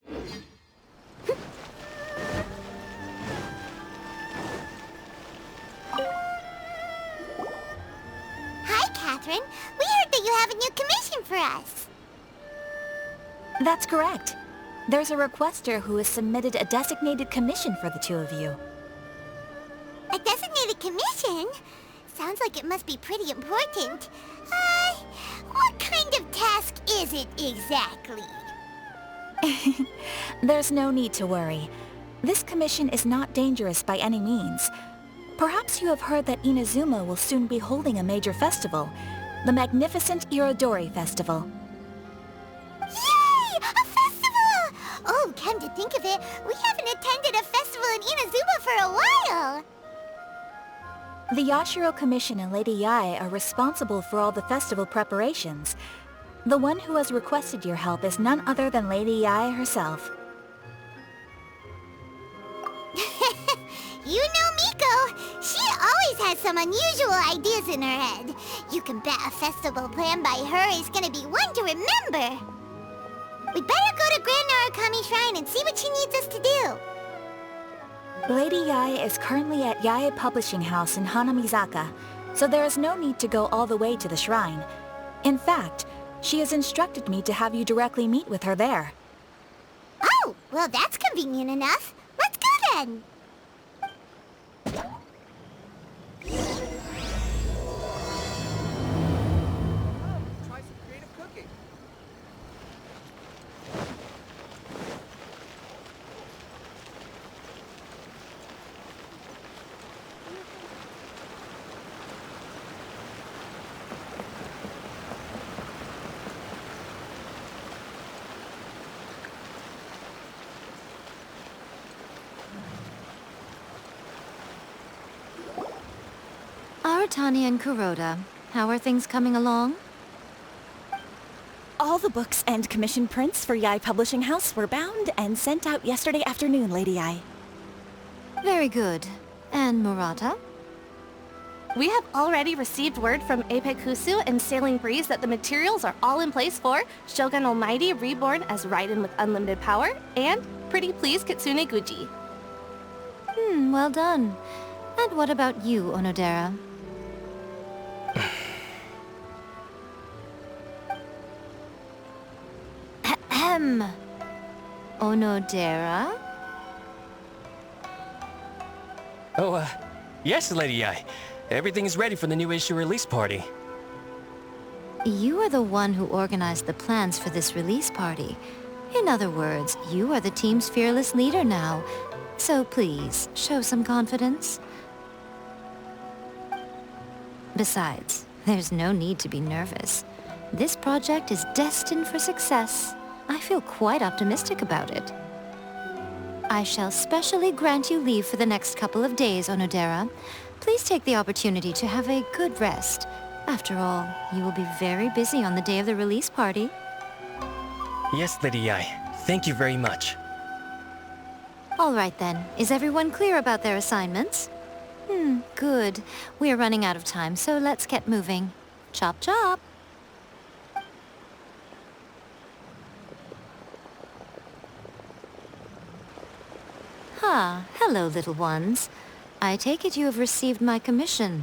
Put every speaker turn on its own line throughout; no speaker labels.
Hi, Catherine. We heard that you have a new commission for us.
That's correct. There's a requester who has submitted a designated commission for the two of you.
A designated commission? Sounds like it must be pretty important. What kind of task is it exactly?
There's no need to worry. This commission is not dangerous by any means. Perhaps you have heard that Inazuma will soon be holding a major festival, the magnificent Irodori Festival.
Yay! A festival! Oh, come to think of it, we haven't attended a festival in Inazuma for a while.
The Yashiro Commission and Lady Yae are responsible for all the festival preparations. The one who has requested your help is none other than Lady Yae herself.
You know Miko. She always has some unusual ideas in her head. You can bet a festival planned by her is gonna be one to remember. We'd better go to Grand Narukami Shrine and see what she needs us to do.
Lady Yae is currently at Yae Publishing House in Hanamizaka, so there is no need to go all the way to the shrine. In fact, she has instructed me to have you directly meet with her there.
Oh, well that's convenient enough. Let's go then.
Try some creative cooking.
Aratani and Kuroda, how are things coming along?
All the books and commission prints for Yae Publishing House were bound and sent out yesterday afternoon, Lady Yae.
Very good. And Murata?
We have already received word from Apekusu and Sailing Breeze that the materials are all in place for Shogun Almighty Reborn as Raiden with Unlimited Power and Pretty Please Kitsune Guji.
Well done. And what about you, Onodera? Ahem. Onodera?
Oh, yes, Lady Yae. Everything is ready for the new issue release party.
You are the one who organized the plans for this release party. In other words, you are the team's fearless leader now. So please, show some confidence. Besides, there's no need to be nervous. This project is destined for success. I feel quite optimistic about it. I shall specially grant you leave for the next couple of days, Onodera. Please take the opportunity to have a good rest. After all, you will be very busy on the day of the release party.
Yes, Lady Yae. Thank you very much.
All right then. Is everyone clear about their assignments? Good. We are running out of time, so let's get moving. Chop chop! Hello, little ones. I take it you have received my commission,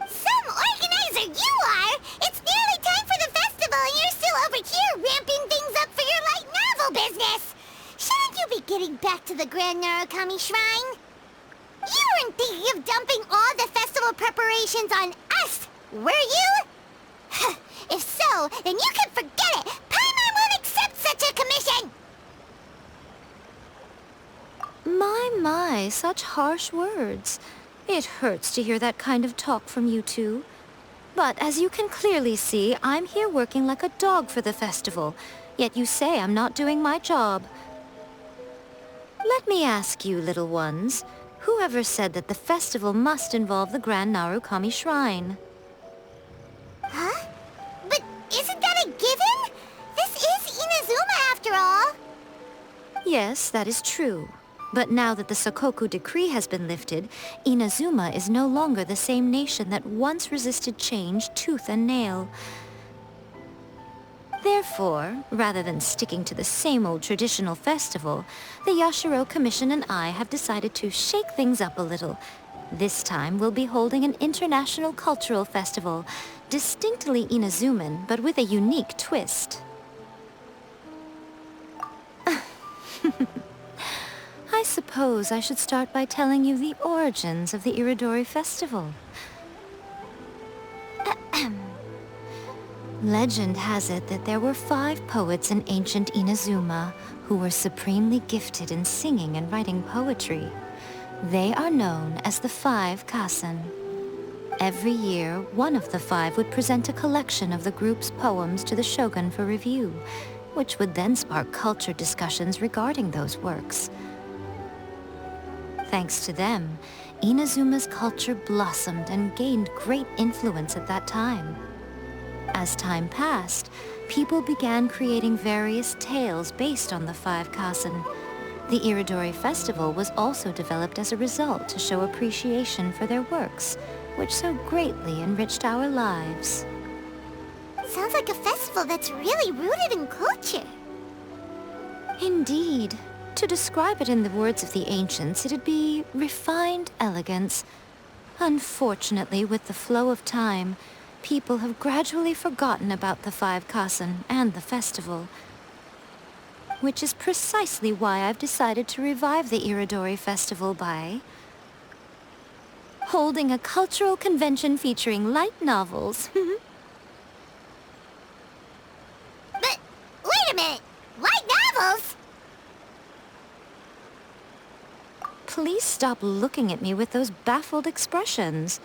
Some organizer you are! It's nearly time for the festival and you're still over here ramping things up for your light novel business! Shouldn't you be getting back to the Grand Narukami Shrine? You weren't thinking of dumping all the festival preparations on us, were you? If so, then you can forget it! Paimon won't accept such a commission!
My, such harsh words. It hurts to hear that kind of talk from you two. But as you can clearly see, I'm here working like a dog for the festival. Yet you say I'm not doing my job. Let me ask you, little ones. Whoever said that the festival must involve the Grand Narukami Shrine?
Huh? But isn't that a given? This is Inazuma after all.
Yes, that is true. But now that the Sokoku decree has been lifted, Inazuma is no longer the same nation that once resisted change tooth and nail. Therefore, rather than sticking to the same old traditional festival, the Yashiro Commission and I have decided to shake things up a little. This time, we'll be holding an international cultural festival, distinctly Inazuman, but with a unique twist. I suppose I should start by telling you the origins of the Iridori Festival. Legend has it that there were 5 poets in ancient Inazuma who were supremely gifted in singing and writing poetry. They are known as the 5 Kasen. Every year, one of the 5 would present a collection of the group's poems to the shogun for review, which would then spark culture discussions regarding those works. Thanks to them, Inazuma's culture blossomed and gained great influence at that time. As time passed, people began creating various tales based on the 5 Kasen. The Iridori Festival was also developed as a result to show appreciation for their works, which so greatly enriched our lives.
Sounds like a festival that's really rooted in culture.
Indeed. To describe it in the words of the ancients, it'd be refined elegance. Unfortunately, with the flow of time, people have gradually forgotten about the 5 Kasen and the festival. Which is precisely why I've decided to revive the Iridori Festival by holding a cultural convention featuring light novels.
But, wait a minute! Light novels?
Please stop looking at me with those baffled expressions.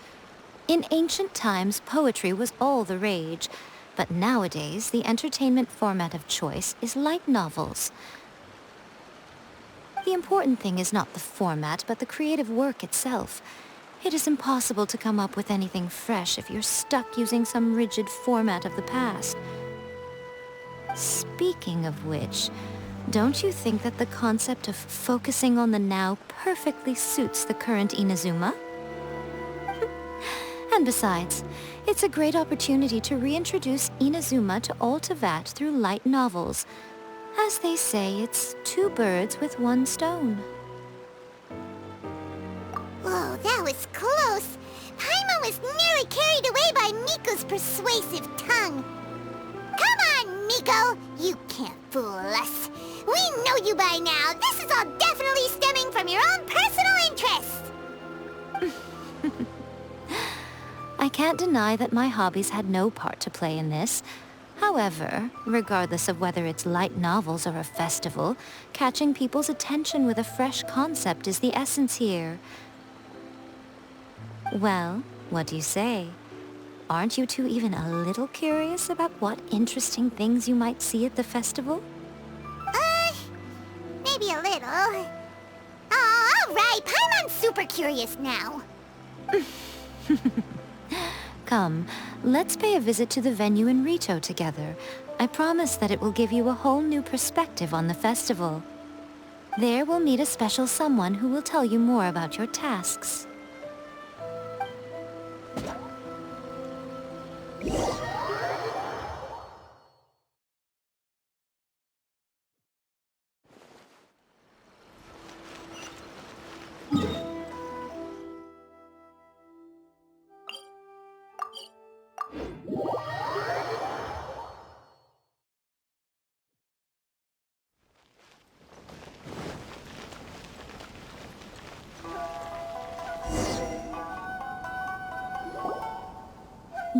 In ancient times, poetry was all the rage, but nowadays, the entertainment format of choice is light novels. The important thing is not the format, but the creative work itself. It is impossible to come up with anything fresh if you're stuck using some rigid format of the past. Speaking of which, don't you think that the concept of focusing on the now perfectly suits the current Inazuma? And besides, it's a great opportunity to reintroduce Inazuma to all Teyvat through light novels. As they say, it's 2 birds with 1 stone.
Whoa, that was close. Paimon was nearly carried away by Miko's persuasive tongue. Come on, Miko! You can't fool us. We know you by now. This is all definitely stemming from your own personal interest.
I can't deny that my hobbies had no part to play in this. However, regardless of whether it's light novels or a festival, catching people's attention with a fresh concept is the essence here. Well, what do you say? Aren't you two even a little curious about what interesting things you might see at the festival?
Maybe a little. Oh, all right. Paimon's super curious now.
Come, let's pay a visit to the venue in Rito together. I promise that it will give you a whole new perspective on the festival. There we'll meet a special someone who will tell you more about your tasks.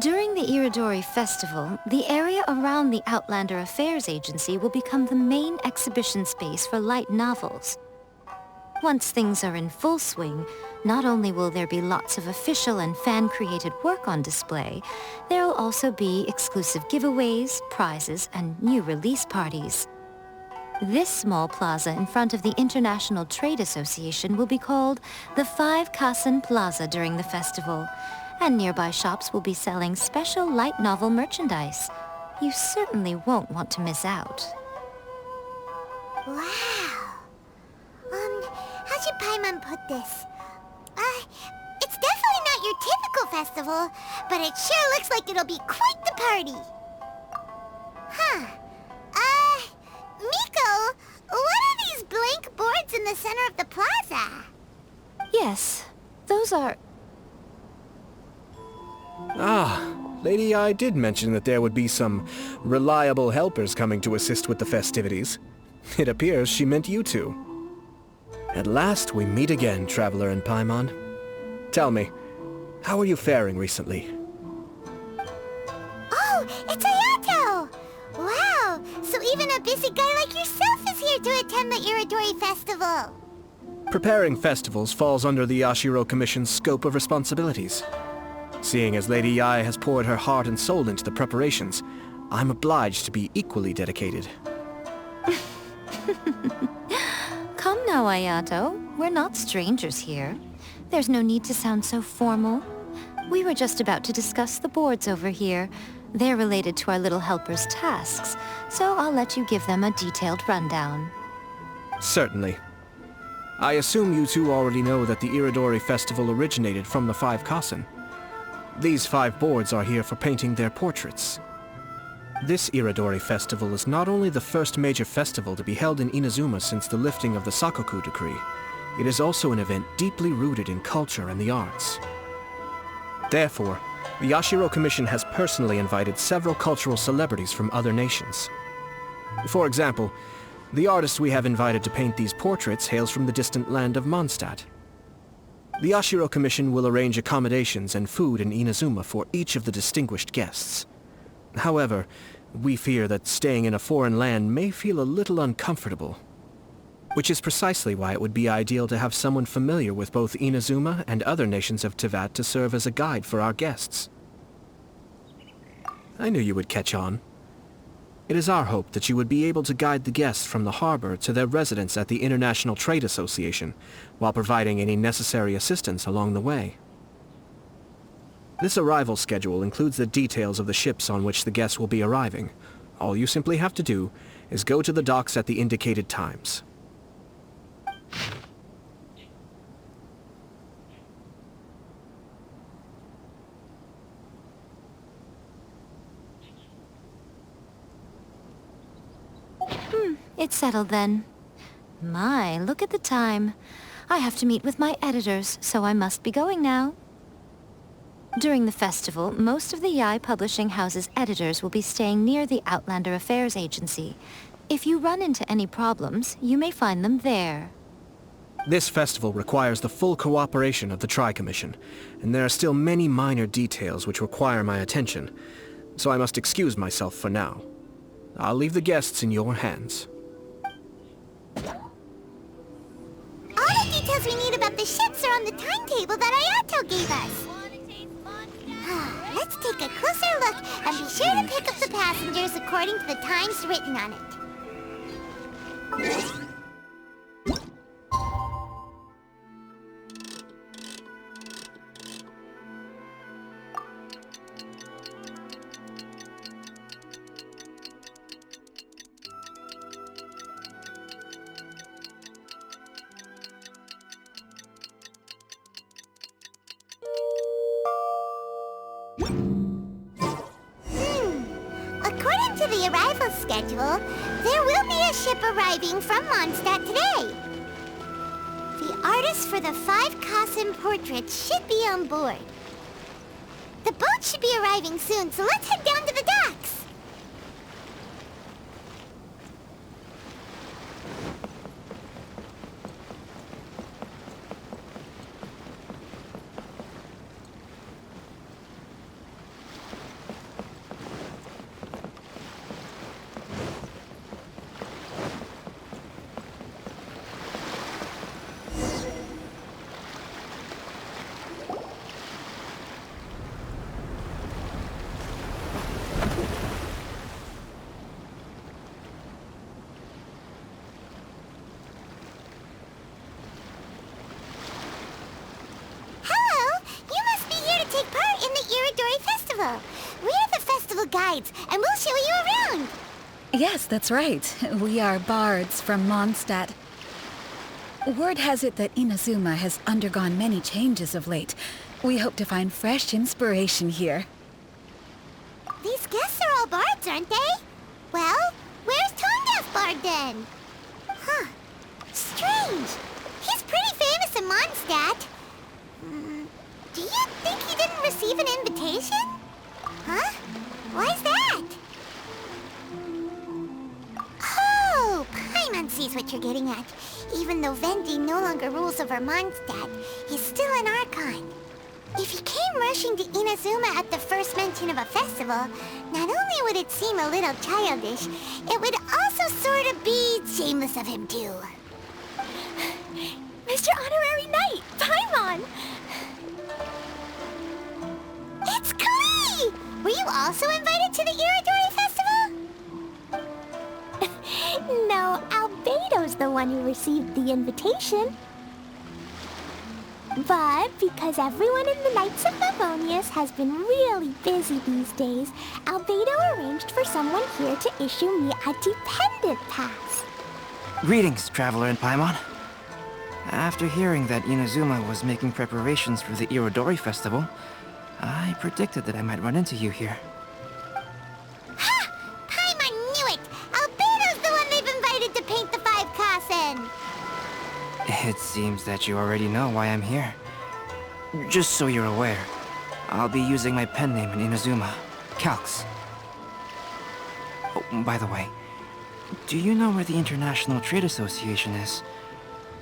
During the Iridori Festival, the area around the Outlander Affairs Agency will become the main exhibition space for light novels. Once things are in full swing, not only will there be lots of official and fan-created work on display, there will also be exclusive giveaways, prizes, and new release parties. This small plaza in front of the International Trade Association will be called the 5 Kasen Plaza during the festival, and nearby shops will be selling special light novel merchandise. You certainly won't want to miss out.
Wow. How should Paimon put this? It's definitely not your typical festival, but it sure looks like it'll be quite the party. Huh. Miko, what are these blank boards in the center of the plaza?
Yes, those are...
Ah, Lady I did mention that there would be some reliable helpers coming to assist with the festivities. It appears she meant you two. At last we meet again, Traveler and Paimon. Tell me, how are you faring recently?
Oh, it's Ayato! Wow, so even a busy guy like yourself is here to attend the Iridori Festival.
Preparing festivals falls under the Yashiro Commission's scope of responsibilities. Seeing as Lady Yae has poured her heart and soul into the preparations, I'm obliged to be equally dedicated.
Come now, Ayato. We're not strangers here. There's no need to sound so formal. We were just about to discuss the boards over here. They're related to our little helper's tasks, so I'll let you give them a detailed rundown.
Certainly. I assume you two already know that the Iridori Festival originated from the 5 Kasen. These 5 boards are here for painting their portraits. This Iridori Festival is not only the first major festival to be held in Inazuma since the lifting of the Sakoku decree, it is also an event deeply rooted in culture and the arts. Therefore, the Yashiro Commission has personally invited several cultural celebrities from other nations. For example, the artist we have invited to paint these portraits hails from the distant land of Mondstadt. The Yashiro Commission will arrange accommodations and food in Inazuma for each of the distinguished guests. However, we fear that staying in a foreign land may feel a little uncomfortable, which is precisely why it would be ideal to have someone familiar with both Inazuma and other nations of Teyvat to serve as a guide for our guests. I knew you would catch on. It is our hope that you would be able to guide the guests from the harbor to their residence at the International Trade Association, while providing any necessary assistance along the way. This arrival schedule includes the details of the ships on which the guests will be arriving. All you simply have to do is go to the docks at the indicated times.
It's settled then. My, look at the time. I have to meet with my editors, so I must be going now. During the festival, most of the Yae Publishing House's editors will be staying near the Outlander Affairs Agency. If you run into any problems, you may find them there.
This festival requires the full cooperation of the Tri-Commission, and there are still many minor details which require my attention, so I must excuse myself for now. I'll leave the guests in your hands.
All the details we need about the ships are on the timetable that Ayato gave us. Let's take a closer look and be sure to pick up the passengers according to the times written on it. According to the arrival schedule, there will be a ship arriving from Mondstadt today. The artist for the 5 Kasen portraits should be on board. The boat should be arriving soon, so let's head down to the docks. We're the festival guides, and we'll show you around.
Yes, that's right. We are bards from Mondstadt. Word has it that Inazuma has undergone many changes of late. We hope to find fresh inspiration here.
These guests are all bards, aren't they? Well, where's Tonga's bard then? Huh. Strange. He's pretty famous in Mondstadt. Do you think he didn't receive an invitation? Huh? Why's that? Oh, Paimon sees what you're getting at. Even though Vendi no longer rules over Mondstadt, he's still an Archon. If he came rushing to Inazuma at the first mention of a festival, not only would it seem a little childish, it would also sort of be shameless of him too.
Mr. Honorary Knight, Paimon!
It's Klee! Were you also invited to the Iridori Festival?
No, Albedo's the one who received the invitation. But because everyone in the Knights of Favonius has been really busy these days, Albedo arranged for someone here to issue me a dependent pass.
Greetings, Traveler and Paimon. After hearing that Inazuma was making preparations for the Irodori Festival, I predicted that I might run into you here.
Ha! Paimon knew it! Albedo's the one they've invited to paint the 5 Kassen!
It seems that you already know why I'm here. Just so you're aware, I'll be using my pen name in Inazuma, Calx. Oh, by the way, do you know where the International Trade Association is?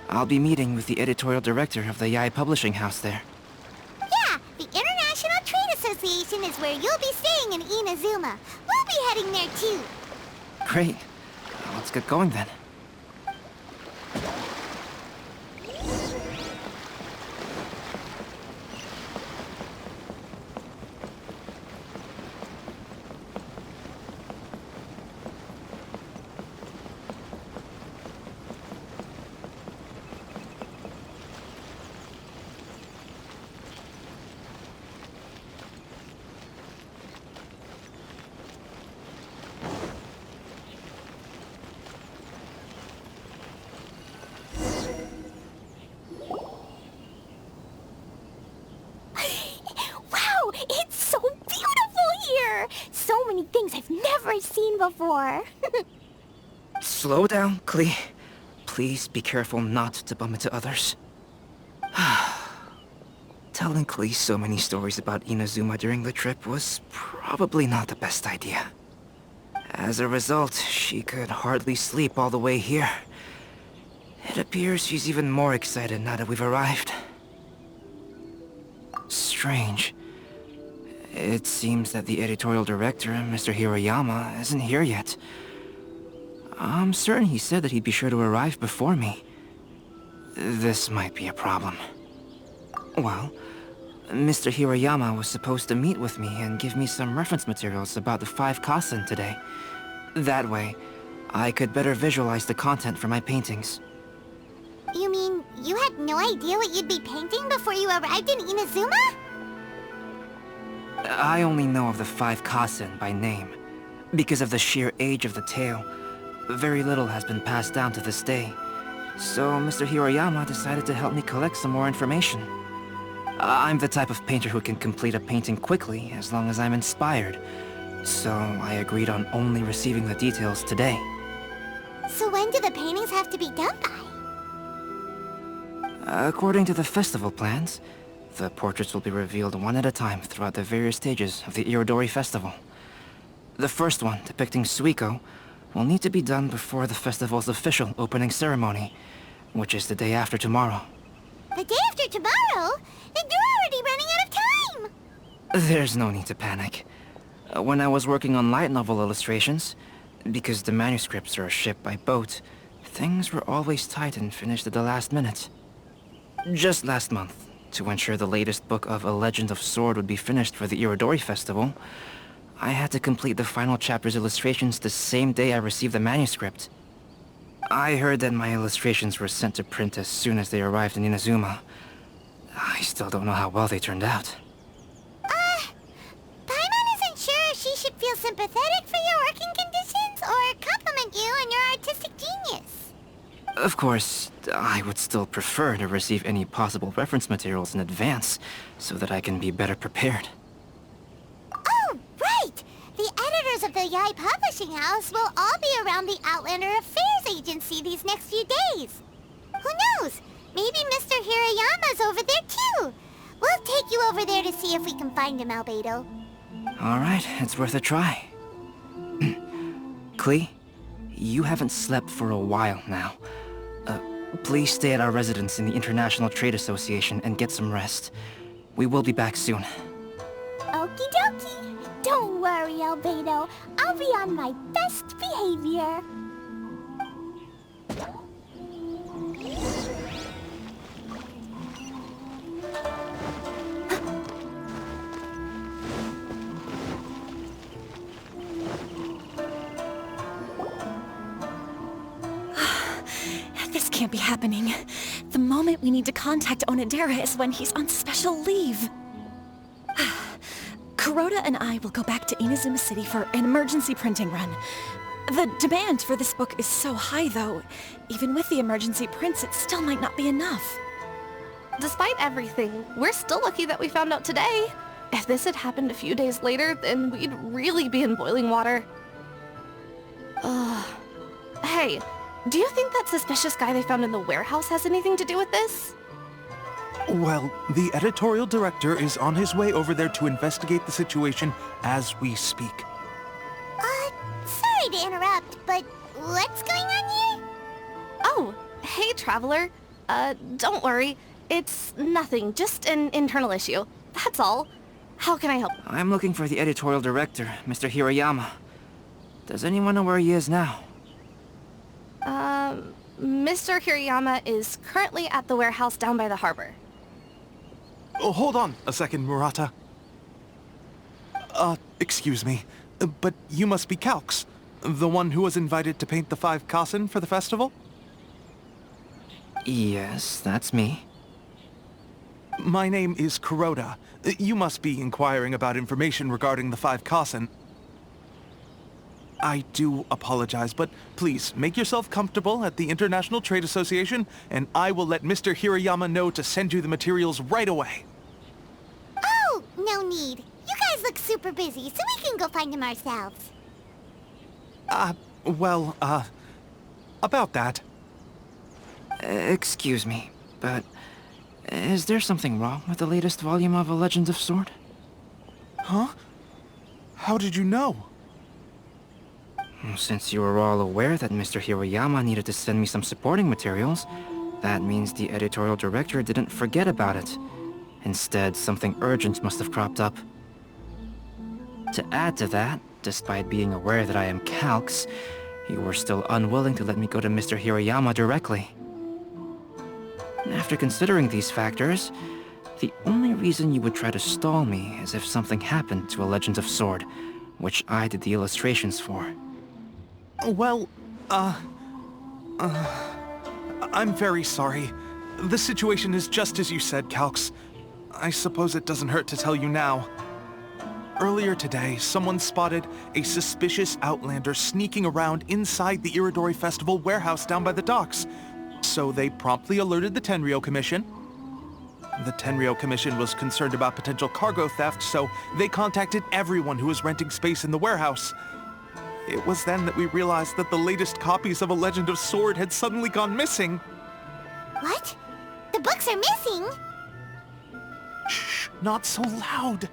I'll be meeting with the editorial director of the Yae Publishing House there.
Yeah, the International Trade Association is where you'll be staying in Inazuma. We'll be heading there too.
Great. Let's get going then.
Wow, it's so beautiful here! So many things I've never seen before.
Slow down, Klee. Please be careful not to bump into others. Telling Klee so many stories about Inazuma during the trip was probably not the best idea. As a result, she could hardly sleep all the way here. It appears she's even more excited now that we've arrived. Strange. It seems that the editorial director, Mr. Hiroyama, isn't here yet. I'm certain he said that he'd be sure to arrive before me. This might be a problem. Well, Mr. Hiroyama was supposed to meet with me and give me some reference materials about the 5 Kassen today. That way, I could better visualize the content for my paintings.
You mean you had no idea what you'd be painting before you arrived in Inazuma?
I only know of the 5 Kassen by name. Because of the sheer age of the tale, very little has been passed down to this day. So Mr. Hiroyama decided to help me collect some more information. I'm the type of painter who can complete a painting quickly as long as I'm inspired. So I agreed on only receiving the details today.
So when do the paintings have to be done by?
According to the festival plans, the portraits will be revealed one at a time throughout the various stages of the Irodori Festival. The first one, depicting Suikou, will need to be done before the festival's official opening ceremony, which is the day after tomorrow.
The day after tomorrow? Then you're already running out of time!
There's no need to panic. When I was working on light novel illustrations, because the manuscripts are shipped by boat, things were always tight and finished at the last minute. Just last month, to ensure the latest book of A Legend of Sword would be finished for the Irodori Festival, I had to complete the final chapter's illustrations the same day I received the manuscript. I heard that my illustrations were sent to print as soon as they arrived in Inazuma. I still don't know how well they turned out.
Paimon isn't sure if she should feel sympathetic for your working conditions or compliment you on your artistic genius.
Of course, I would still prefer to receive any possible reference materials in advance, so that I can be better prepared.
Oh, right! The editors of the the Yai Publishing House will all be around the Outlander Affairs Agency these next few days. Who knows? Maybe Mr. Hirayama's over there too. We'll take you over there to see if we can find him, Albedo.
Alright, it's worth a try. Klee, you haven't slept for a while now. Please stay at our residence in the International Trade Association and get some rest. We will be back soon.
Okie dokie. Don't worry, Albedo. I'll be on my best behavior.
This can't be happening. The moment we need to contact Onodera is when he's on special leave. Kuroda and I will go back to Inazuma City for an emergency printing run. The demand for this book is so high, though. Even with the emergency prints, it still might not be enough.
Despite everything, we're still lucky that we found out today. If this had happened a few days later, then we'd really be in boiling water. Hey, do you think that suspicious guy they found in the warehouse has anything to do with this?
Well, the editorial director is on his way over there to investigate the situation as we speak.
Sorry to interrupt, but what's going on here?
Oh, hey, Traveler. Don't worry. It's nothing, just an internal issue. That's all. How can I help?
I'm looking for the editorial director, Mr. Hirayama. Does anyone know where he is now?
Mr. Hirayama is currently at the warehouse down by the harbor.
Oh, hold on a second, Murata. Excuse me, but you must be Calx, the one who was invited to paint the 5 kasen for the festival?
Yes, that's me.
My name is Kuroda. You must be inquiring about information regarding the 5 kasen. I do apologize, but please make yourself comfortable at the International Trade Association, and I will let Mr. Hirayama know to send you the materials right away.
Oh, no need. You guys look super busy, so we can go find him ourselves.
About that.
Excuse me, but is there something wrong with the latest volume of A Legend of Sword?
Huh? How did you know?
Since you were all aware that Mr. Hirayama needed to send me some supporting materials, that means the editorial director didn't forget about it. Instead, something urgent must have cropped up. To add to that, despite being aware that I am Calx, you were still unwilling to let me go to Mr. Hirayama directly. After considering these factors, the only reason you would try to stall me is if something happened to A Legend of Sword, which I did the illustrations for.
Well, I'm very sorry. The situation is just as you said, Calx. I suppose it doesn't hurt to tell you now. Earlier today, someone spotted a suspicious outlander sneaking around inside the Iridori Festival warehouse down by the docks. So they promptly alerted the Tenryou Commission. The Tenryou Commission was concerned about potential cargo theft, so they contacted everyone who was renting space in the warehouse. It was then that we realized that the latest copies of A Legend of Sword had suddenly gone missing.
What? The books are missing?
Shh, not so loud.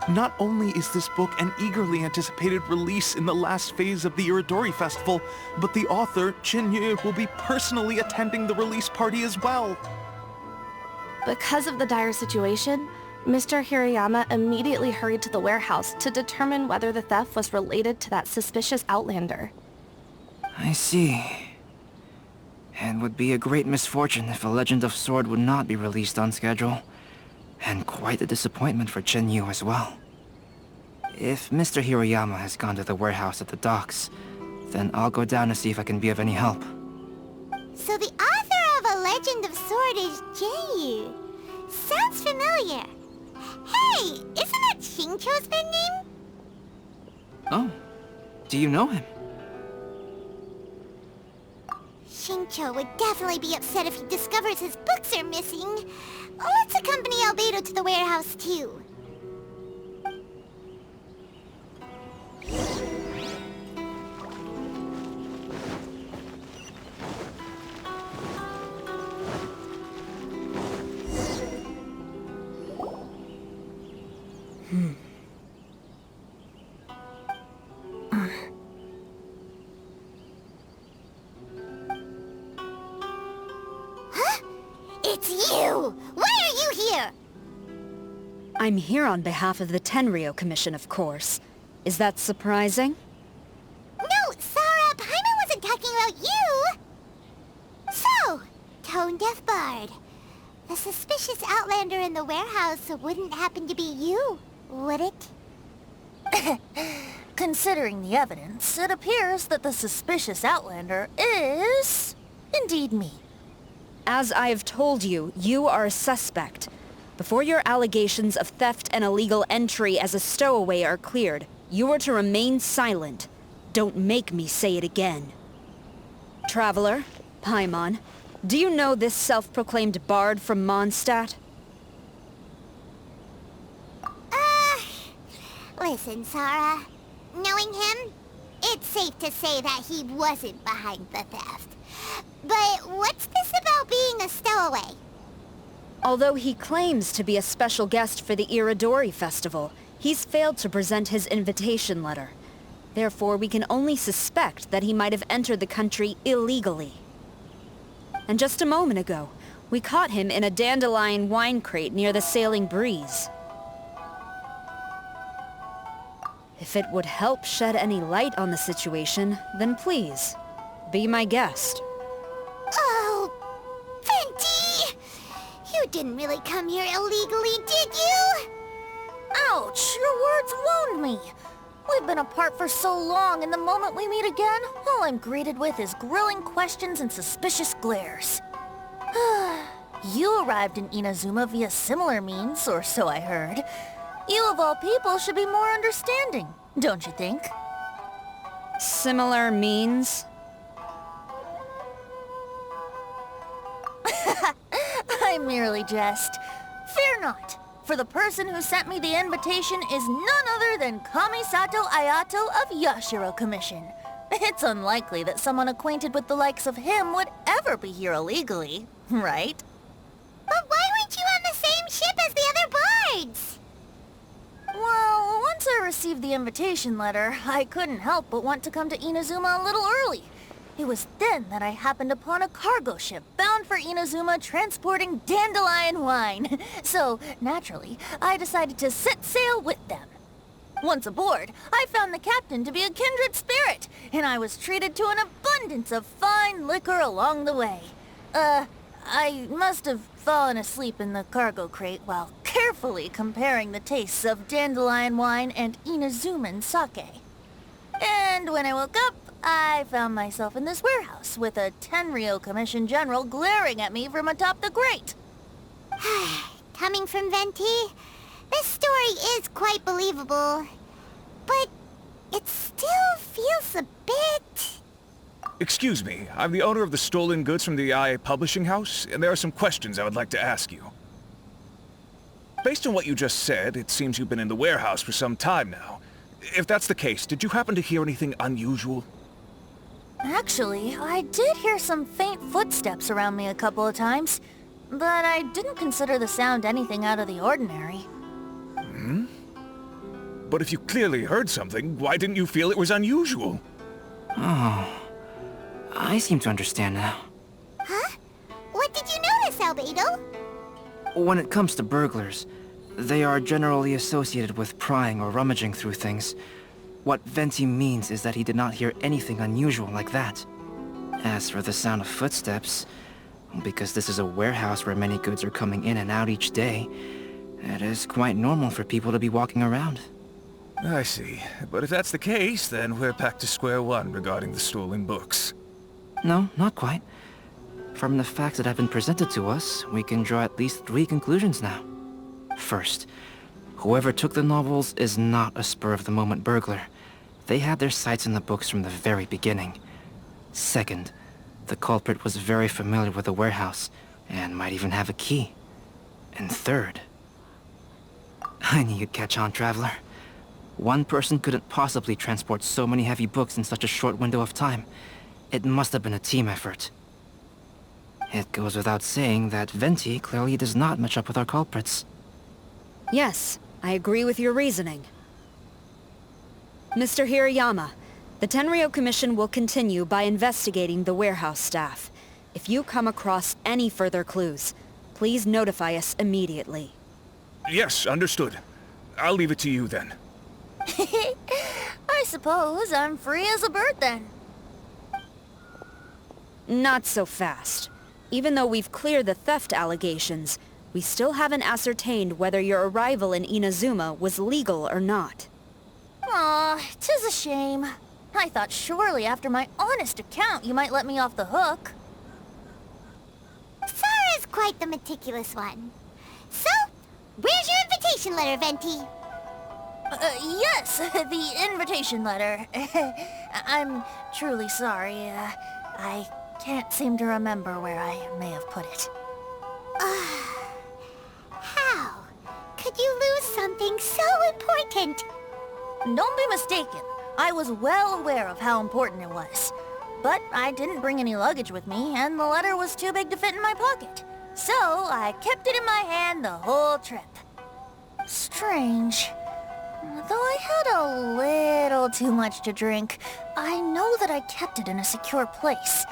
Not only is this book an eagerly anticipated release in the last phase of the Iridori Festival, but the author, Chin-Yu, will be personally attending the release party as well.
Because of the dire situation, Mr. Hirayama immediately hurried to the warehouse to determine whether the theft was related to that suspicious outlander.
I see. It would be a great misfortune if A Legend of Sword would not be released on schedule. And quite a disappointment for Chin-Yu as well. If Mr. Hirayama has gone to the warehouse at the docks, then I'll go down to see if I can be of any help.
So the author of A Legend of Sword is Jin-Yu. Sounds familiar. Hey, isn't that Xingqiu's pen name?
Oh, do you know him?
Xingqiu would definitely be upset if he discovers his books are missing. Let's accompany Albedo to the warehouse, too. You! Why are you here?
I'm here on behalf of the Tenryou Commission, of course. Is that surprising?
No, Sarah, Paimon wasn't talking about you! So, Tone-Deaf Bard. The suspicious outlander in the warehouse wouldn't happen to be you, would it?
Considering the evidence, it appears that the suspicious outlander is... indeed me.
As I have told you, you are a suspect. Before your allegations of theft and illegal entry as a stowaway are cleared, you are to remain silent. Don't make me say it again. Traveler, Paimon, do you know this self-proclaimed bard from Mondstadt?
Listen, Sarah. Knowing him, it's safe to say that he wasn't behind the theft. But what's this about being a stowaway?
Although he claims to be a special guest for the Iridori Festival, he's failed to present his invitation letter. Therefore, we can only suspect that he might have entered the country illegally. And just a moment ago, we caught him in a dandelion wine crate near the Sailing Breeze. If it would help shed any light on the situation, then please, be my guest.
Oh, Venti! You didn't really come here illegally, did you?
Ouch! Your words wound me. We've been apart for so long, and the moment we meet again, all I'm greeted with is grilling questions and suspicious glares. You arrived in Inazuma via similar means, or so I heard. You of all people should be more understanding, don't you think?
Similar means?
I merely jest. Fear not, for the person who sent me the invitation is none other than Kamisato Ayato of Yashiro Commission. It's unlikely that someone acquainted with the likes of him would ever be here illegally, right?
But why weren't you on the same ship as the other bards?
Well, once I received the invitation letter, I couldn't help but want to come to Inazuma a little early. It was then that I happened upon a cargo ship bound for Inazuma transporting dandelion wine. So, naturally, I decided to set sail with them. Once aboard, I found the captain to be a kindred spirit, and I was treated to an abundance of fine liquor along the way. I must have fallen asleep in the cargo crate while carefully comparing the tastes of dandelion wine and Inazuman sake. And when I woke up, I found myself in this warehouse with a Tenryou Commission general glaring at me from atop the grate.
Coming from Venti, this story is quite believable. But it still feels a bit...
Excuse me, I'm the owner of the stolen goods from the IA publishing house, and there are some questions I would like to ask you. Based on what you just said, it seems you've been in the warehouse for some time now. If that's the case, did you happen to hear anything unusual?
Actually, I did hear some faint footsteps around me a couple of times, but I didn't consider the sound anything out of the ordinary.
But if you clearly heard something, why didn't you feel it was unusual?
Oh, I seem to understand now.
Huh? What did you notice, Albedo?
When it comes to burglars, they are generally associated with prying or rummaging through things. What Venti means is that he did not hear anything unusual like that. As for the sound of footsteps, because this is a warehouse where many goods are coming in and out each day, it is quite normal for people to be walking around.
I see. But if that's the case, then we're back to square one regarding the stolen books.
No, not quite. From the facts that have been presented to us, we can draw at least 3 conclusions now. First, whoever took the novels is not a spur-of-the-moment burglar. They had their sights on the books from the very beginning. Second, the culprit was very familiar with the warehouse, and might even have a key. And third... I knew you'd catch on, Traveler. One person couldn't possibly transport so many heavy books in such a short window of time. It must have been a team effort. It goes without saying that Venti clearly does not match up with our culprits.
Yes, I agree with your reasoning. Mr. Hirayama, the Tenryou Commission will continue by investigating the warehouse staff. If you come across any further clues, please notify us immediately.
Yes, understood. I'll leave it to you then.
I suppose I'm free as a bird then.
Not so fast. Even though we've cleared the theft allegations, we still haven't ascertained whether your arrival in Inazuma was legal or not.
Aw, 'tis a shame. I thought surely after my honest account you might let me off the hook.
Sara's quite the meticulous one. So, where's your invitation letter, Venti?
Yes, the invitation letter. I'm truly sorry. I can't seem to remember where I may have put it.
How could you lose something so important?
Don't be mistaken. I was well aware of how important it was. But I didn't bring any luggage with me, and the letter was too big to fit in my pocket. So I kept it in my hand the whole trip. Strange. Though I had a little too much to drink, I know that I kept it in a secure place.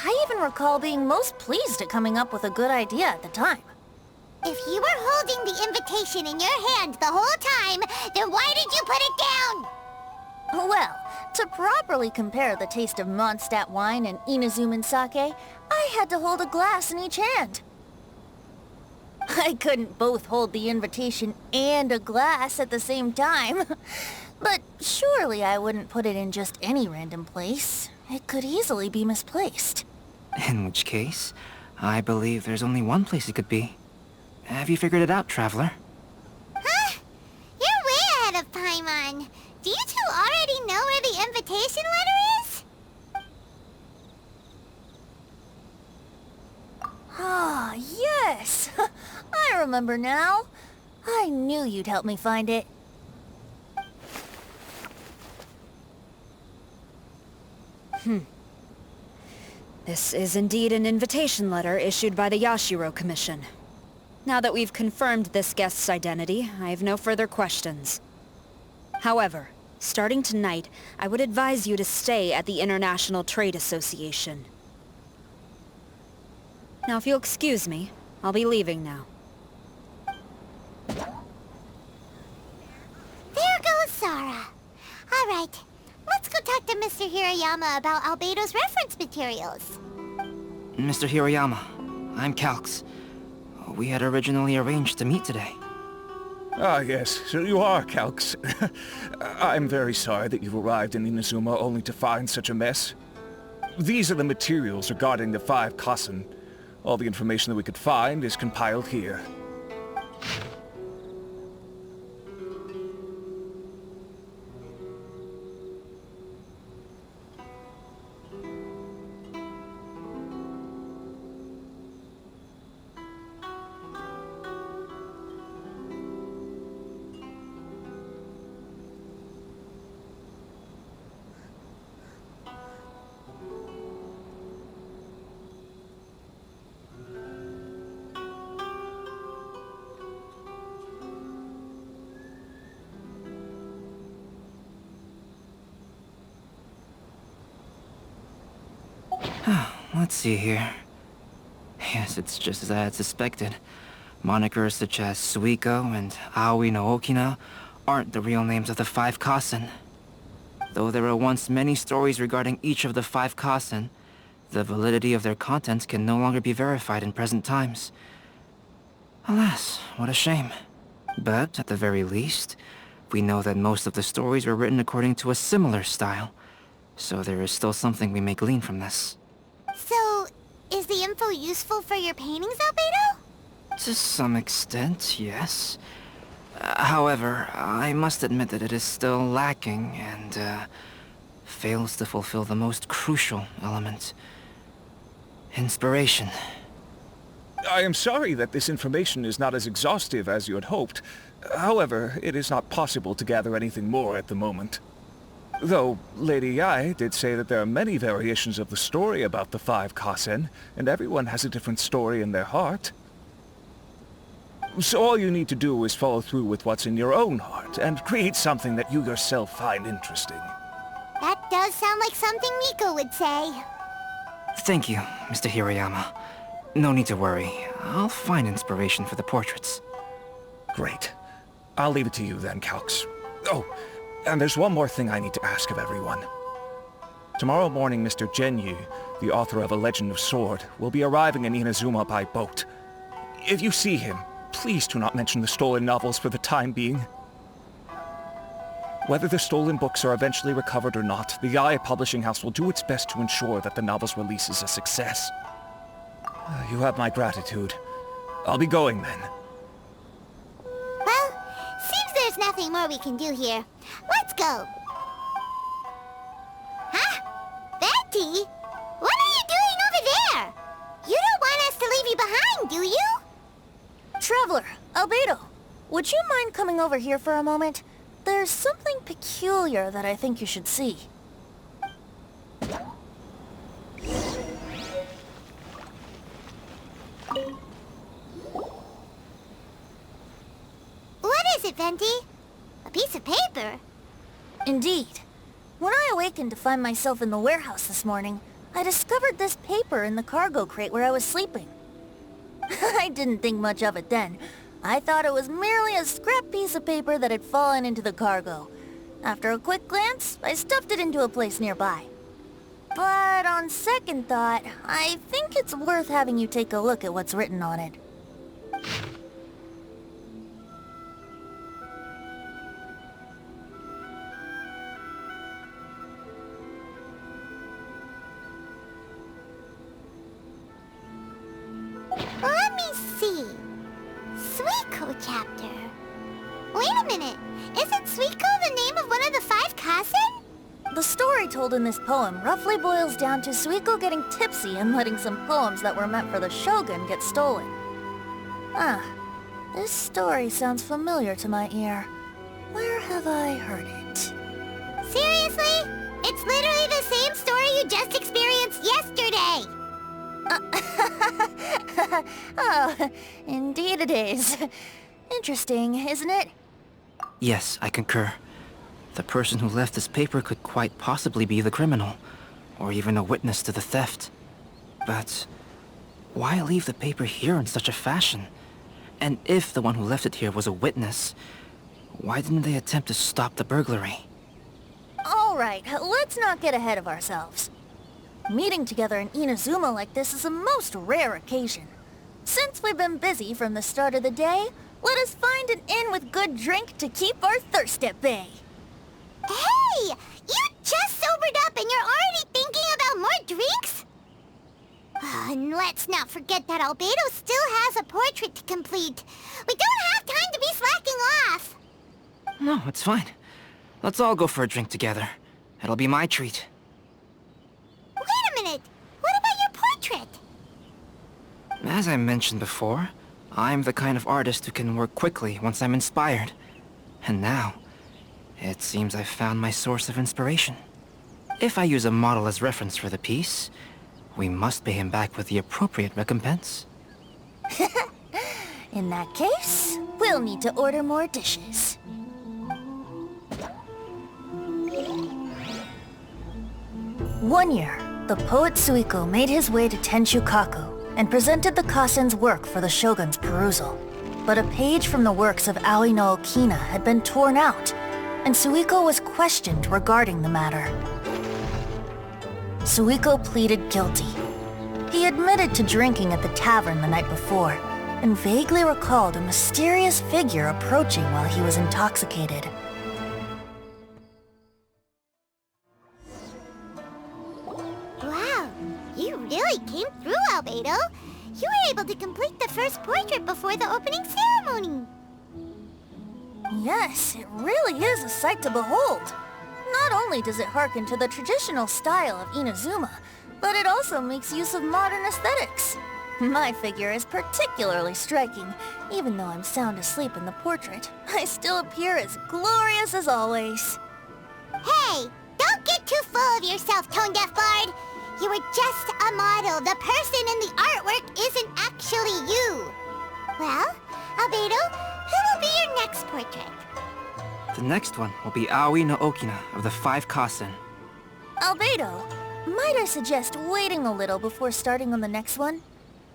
I even recall being most pleased at coming up with a good idea at the time.
If you were holding the invitation in your hand the whole time, then why did you put it down?
Well, to properly compare the taste of Mondstadt wine and Inazuman sake, I had to hold a glass in each hand. I couldn't both hold the invitation and a glass at the same time. But surely I wouldn't put it in just any random place. It could easily be misplaced.
In which case, I believe there's only one place it could be. Have you figured it out, Traveler?
Huh? You're way ahead of Paimon. Do you two already know where the invitation letter is?
Ah, yes! I remember now. I knew you'd help me find it.
This is indeed an invitation letter issued by the Yashiro Commission. Now that we've confirmed this guest's identity, I have no further questions. However, starting tonight, I would advise you to stay at the International Trade Association. Now, if you'll excuse me, I'll be leaving now.
There goes Sara. All right, let's go talk to Mr. Hirayama about Albedo's reference materials.
Mr. Hiroyama, I'm Calx. We had originally arranged to meet today.
Ah, yes, so you are, Calx. I'm very sorry that you've arrived in Inazuma only to find such a mess. These are the materials regarding the 5 Kassen. All the information that we could find is compiled here.
Let's see here. Yes, it's just as I had suspected. Monikers such as Suikou and Aoi no Okina aren't the real names of the 5 Kassen. Though there were once many stories regarding each of the 5 Kassen, the validity of their contents can no longer be verified in present times. Alas, what a shame. But, at the very least, we know that most of the stories were written according to a similar style, so there is still something we may glean from this.
So, is the info useful for your paintings, Albedo?
To some extent, yes. However, I must admit that it is still lacking and fails to fulfill the most crucial element. Inspiration.
I am sorry that this information is not as exhaustive as you had hoped. However, it is not possible to gather anything more at the moment. Though, Lady Yae did say that there are many variations of the story about the 5 Kassen, and everyone has a different story in their heart. So all you need to do is follow through with what's in your own heart, and create something that you yourself find interesting.
That does sound like something Miko would say.
Thank you, Mr. Hirayama. No need to worry. I'll find inspiration for the portraits.
Great. I'll leave it to you then, Calx. Oh, and there's one more thing I need to ask of everyone. Tomorrow morning, Mr. Genyu, the author of A Legend of Sword, will be arriving in Inazuma by boat. If you see him, please do not mention the stolen novels for the time being. Whether the stolen books are eventually recovered or not, the Yae Publishing House will do its best to ensure that the novel's release is a success. You have my gratitude. I'll be going then.
Well, seems there's nothing more we can do here. Let's go. Huh? Betty? What are you doing over there? You don't want us to leave you behind, do you?
Traveler, Albedo, would you mind coming over here for a moment? There's something peculiar that I think you should see.
What is it, Venti? A piece of paper?
Indeed. When I awakened to find myself in the warehouse this morning, I discovered this paper in the cargo crate where I was sleeping. I didn't think much of it then. I thought it was merely a scrap piece of paper that had fallen into the cargo. After a quick glance, I stuffed it into a place nearby. But on second thought, I think it's worth having you take a look at what's written on it.
Let me see. Suikou chapter. Wait a minute. Isn't Suikou the name of one of the 5 Kasen?
The story told in this poem roughly boils down to Suikou getting tipsy and letting some poems that were meant for the Shogun get stolen. This story sounds familiar to my ear. Where have I heard it?
Seriously? It's literally the same story you just experienced yesterday!
Oh, indeed it is. Interesting, isn't it?
Yes, I concur. The person who left this paper could quite possibly be the criminal, or even a witness to the theft. But why leave the paper here in such a fashion? And if the one who left it here was a witness, why didn't they attempt to stop the burglary?
All right, let's not get ahead of ourselves. Meeting together in Inazuma like this is a most rare occasion. Since we've been busy from the start of the day, let us find an inn with good drink to keep our thirst at bay.
Hey! You just sobered up and you're already thinking about more drinks? And let's not forget that Albedo still has a portrait to complete. We don't have time to be slacking off.
No, it's fine. Let's all go for a drink together. It'll be my treat.
Wait a minute. What about your portrait?
As I mentioned before, I'm the kind of artist who can work quickly once I'm inspired. And now, it seems I've found my source of inspiration. If I use a model as reference for the piece, we must pay him back with the appropriate recompense.
In that case, we'll need to order more dishes. One year, the poet Suikou made his way to Tenshukaku and presented the Kasen's work for the Shogun's perusal. But a page from the works of Aoi no Okina had been torn out, and Suikou was questioned regarding the matter. Suikou pleaded guilty. He admitted to drinking at the tavern the night before, and vaguely recalled a mysterious figure approaching while he was intoxicated.
Wow, you really came through, Albedo. You were able to complete the first portrait before the opening ceremony.
Yes, it really is a sight to behold. Not only does it harken to the traditional style of Inazuma, but it also makes use of modern aesthetics. My figure is particularly striking. Even though I'm sound asleep in the portrait, I still appear as glorious as always.
Hey, don't get too full of yourself, Tone-Deaf Bard. You were just a model. The person in the artwork isn't actually you. Well, Albedo, who will be your next portrait?
The next one will be Aoi no Okina of the 5 Kasen.
Albedo, might I suggest waiting a little before starting on the next one?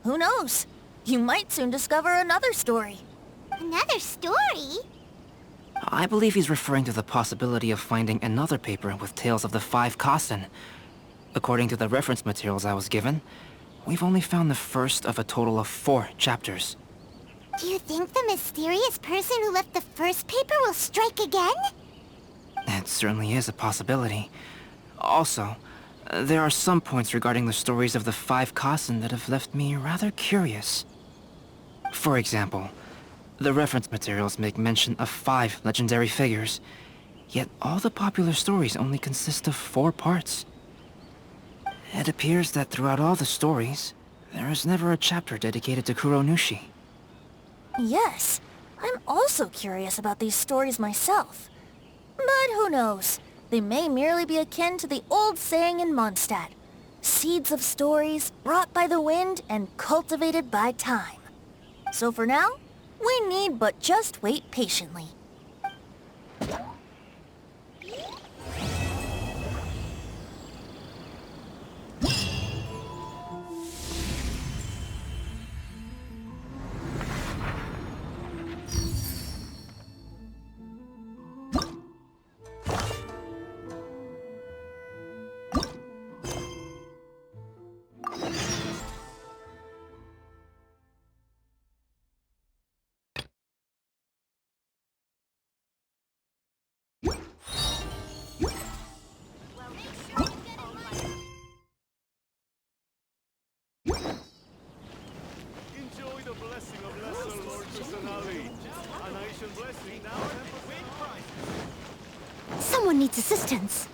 Who knows? You might soon discover another story.
Another story?
I believe he's referring to the possibility of finding another paper with tales of the 5 Kassen. According to the reference materials I was given, we've only found the first of a total of 4 chapters.
Do you think the mysterious person who left the first paper will strike again?
It certainly is a possibility. Also, there are some points regarding the stories of the 5 Kassen that have left me rather curious. For example, the reference materials make mention of 5 legendary figures, yet all the popular stories only consist of 4 parts. It appears that throughout all the stories, there is never a chapter dedicated to Kuronushi.
Yes, I'm also curious about these stories myself. But who knows? They may merely be akin to the old saying in Mondstadt. Seeds of stories brought by the wind and cultivated by time. So for now, we need but just wait patiently.
Enjoy the blessing of Lesser Lord Kusanagi. A nation blessing now and win prizes.
Someone needs assistance.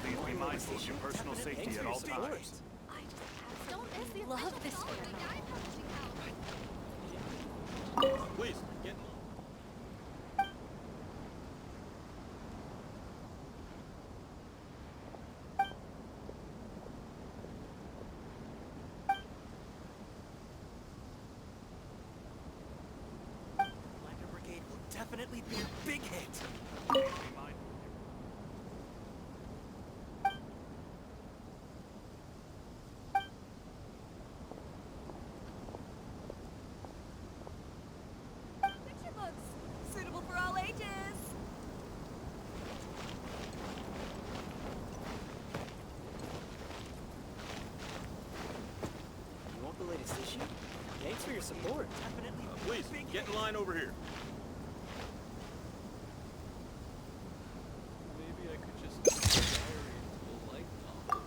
Please be mindful of your personal safety at all times.
Love this fair.
Please, get
Lander Brigade will definitely be a big hit.
be mindful.
Picture books, suitable for all ages.
You want the latest issue? Thanks for your support. Definitely.
Please, get in line over here.
Maybe I could just diary into a light novel.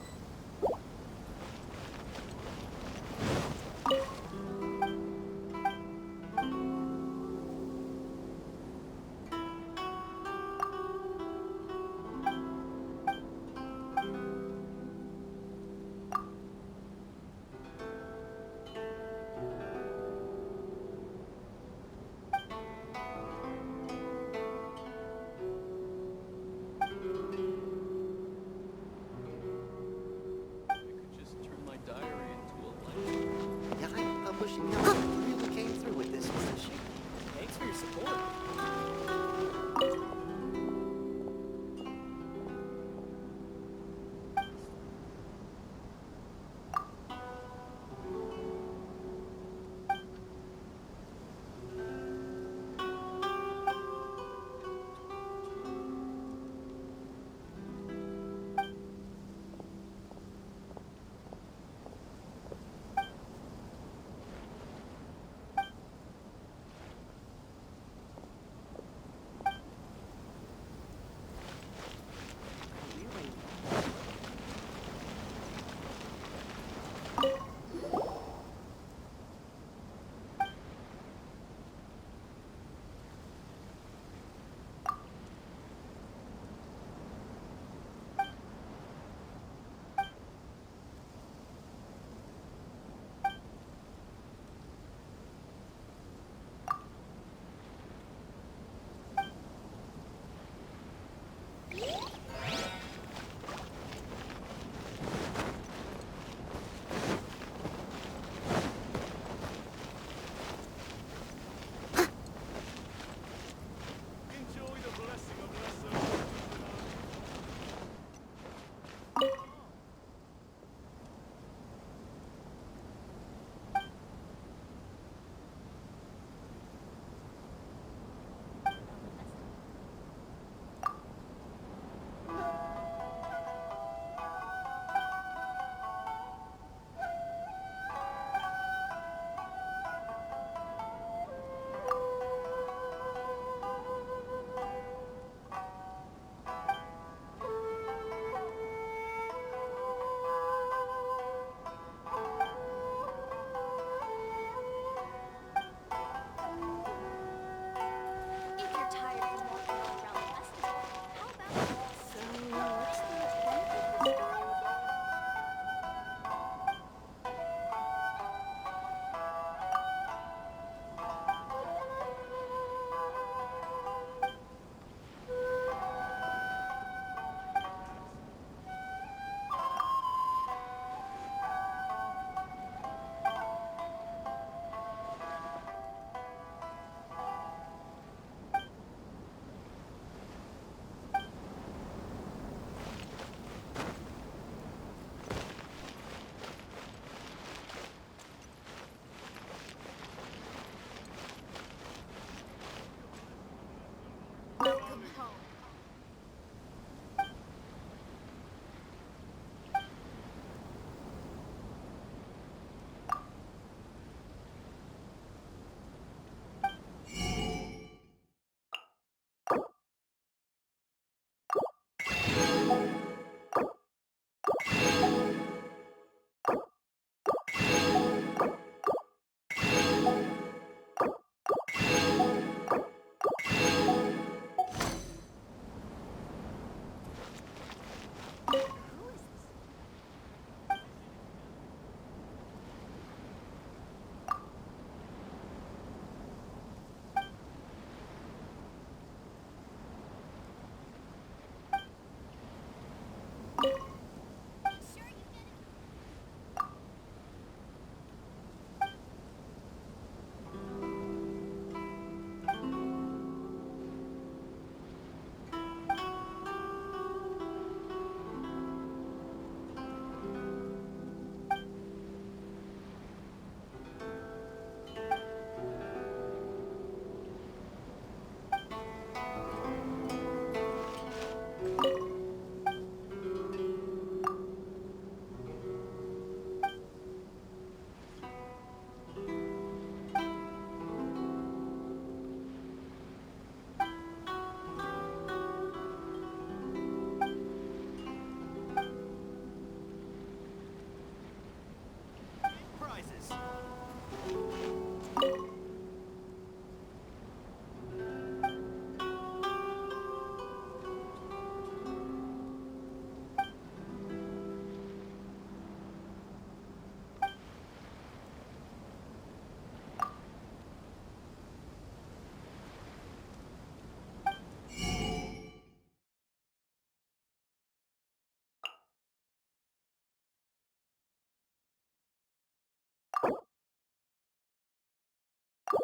How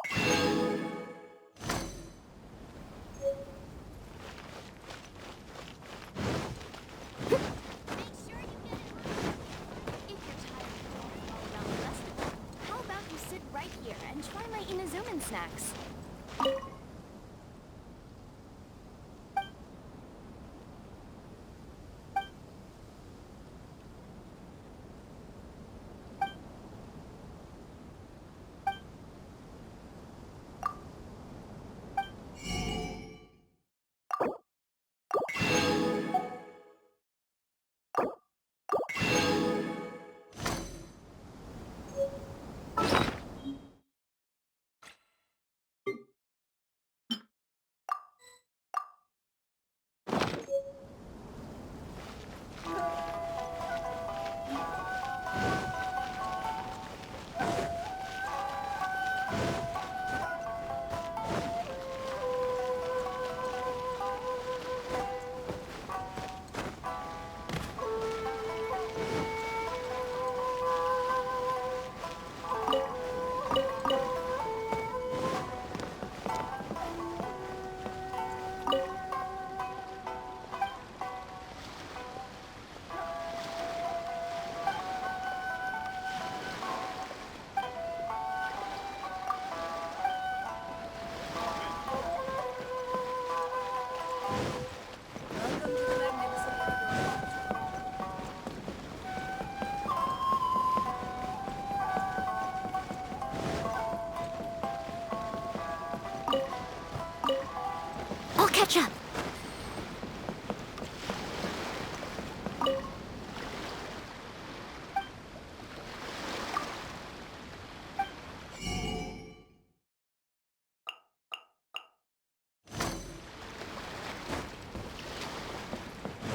about you sit right here and try my Inazuman snacks? I'll catch up.